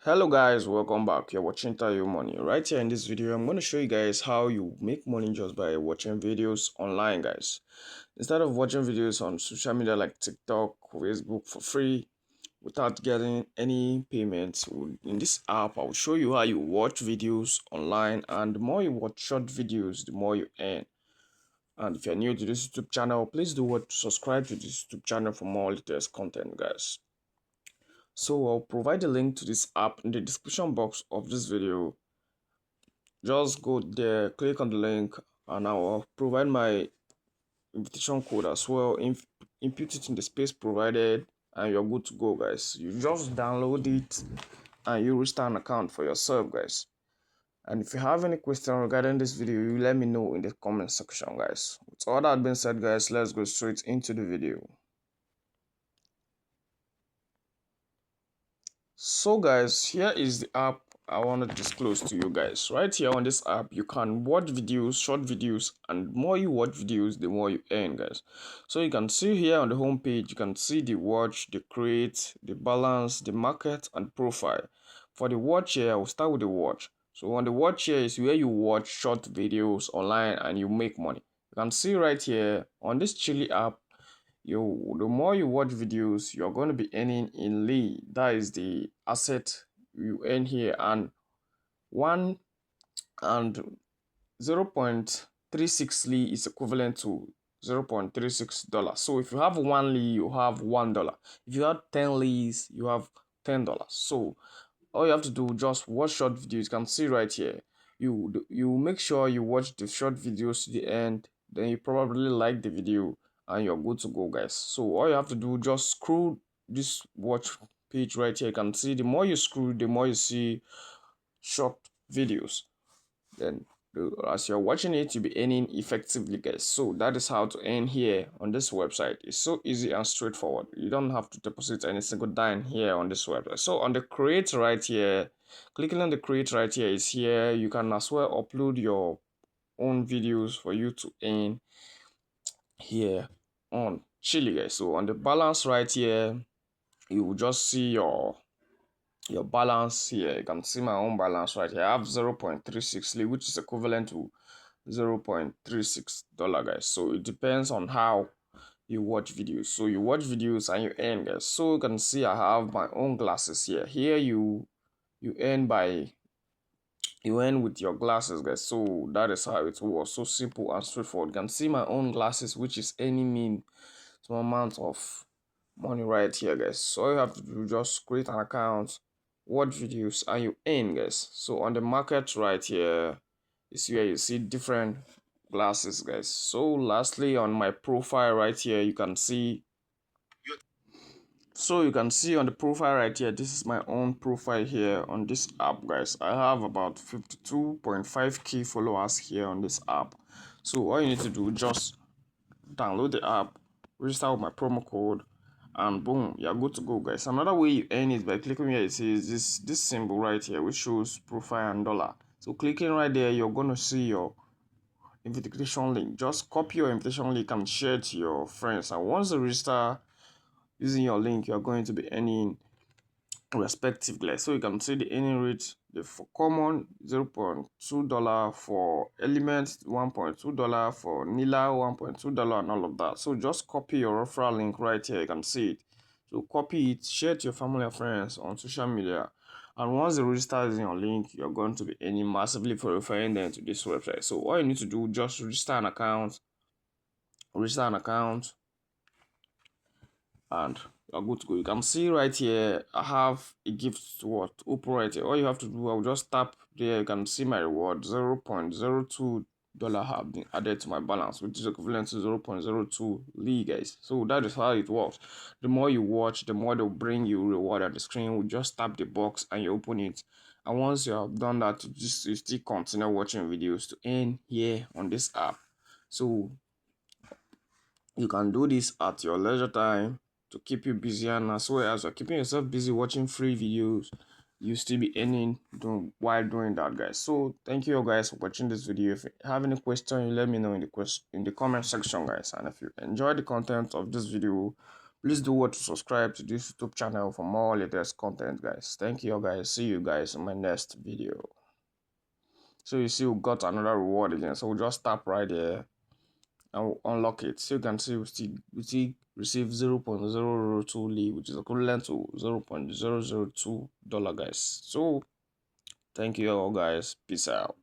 Hello guys, welcome back. You're watching Tayo Money. Right here in this video, I'm going to show you guys how you make money just by watching videos online, guys. Instead of watching videos on social media like TikTok, Facebook for free without getting any payments, in this app, I'll show you how you watch videos online, and the more you watch short videos, the more you earn. And if you're new to this YouTube channel, please do subscribe to this YouTube channel for more latest content, guys. So I'll provide a link to this app in the description box of this video. Just go there, click on the link, and I'll provide my invitation code as well. Input it in the space provided, and you're good to go, guys. You just download it and you restart an account for yourself, guys. And if you have any question regarding this video, you let me know in the comment section, guys. With all that being said, guys, let's go straight into the video. So guys, here is the app I want to disclose to you guys. Right here on this app, you can watch videos, short videos, and the more you watch videos, the more you earn, guys. So you can see here on the home page, you can see the watch, the create, the balance, the market, and profile. For the watch here, I will start with the watch. So on the watch here is where you watch short videos online and you make money. You can see right here on this Cheelee app, the more you watch videos, you're going to be earning in Lee. That is the asset you earn here, and 0.36 Lee is equivalent to $0.36. So if you have 1 Lee, you have $1. If you have 10 Lees, you have $10. So all you have to do, just watch short videos. You can see right here, you make sure you watch the short videos to the end, then you probably like the video and you're good to go, guys. So all you have to do, just scroll this watch page right here. You can see the more you scroll, the more you see short videos. Then as you're watching it, you'll be earning effectively, guys. So that is how to earn here on this website. It's so easy and straightforward. You don't have to deposit any single dime here on this website. So on the create right here, clicking on the create right here is here. You can as well upload your own videos for you to earn here on Cheelee, guys. So on the balance right here, you will just see your balance here. You can see my own balance right here. I have 0.36 Lee, which is equivalent to $0.36, guys. So it depends on how you watch videos. So you watch videos and you earn, guys. So you can see I have my own glasses here. Here you earn with your glasses, guys. So that is how it was. So simple and straightforward. You can see my own glasses, which is any mean some amount of money right here, guys. So all you have to do, just create an account, watch videos, and you earn, guys. So on the market right here is where you see different glasses, guys. So lastly, on my profile right here, you can see on the profile right here, this is my own profile here on this app, guys. I have about 52.5k followers here on this app. So all you need to do, just download the app, register with my promo code, and boom, you're good to go, guys. Another way you earn is by clicking where it says this symbol right here, which shows profile and dollar. So clicking right there, you're going to see your invitation link. Just copy your invitation link and share it to your friends, and once they register using your link, you're going to be earning respectively. So you can see the earning rate, for common $0.2, for element $1.2, for nila $1.2, and all of that. So just copy your referral link right here. You can see it. So copy it, share it to your family and friends on social media, and once they register using your link, you're going to be earning massively for referring them to this website. So all you need to do, just register an account, and you're good to go. You can see right here, I have a gift to Oppo right here. All you have to do, I'll just tap there. You can see my reward, $0.02 have been added to my balance, which is equivalent to 0.02 Lee, guys. So that is how it works. The more you watch, the more they'll bring you reward at the screen. We just tap the box and you open it, and once you have done that, you still continue watching videos to earn here on this app. So you can do this at your leisure time to keep you busy, and as well as you're keeping yourself busy watching free videos, you still be earning while doing that, guys. So thank you guys for watching this video. If you have any question, you let me know in the comment section, guys. And if you enjoy the content of this video, Please do what to subscribe to this YouTube channel for more latest content, guys. Thank you, guys. See you guys in my next video. So you see, we got another reward again. So we'll just tap right there and we'll unlock it. So you can see we still receive 0.002 Lee, which is equivalent to $0.002, guys. So thank you all, guys. Peace out.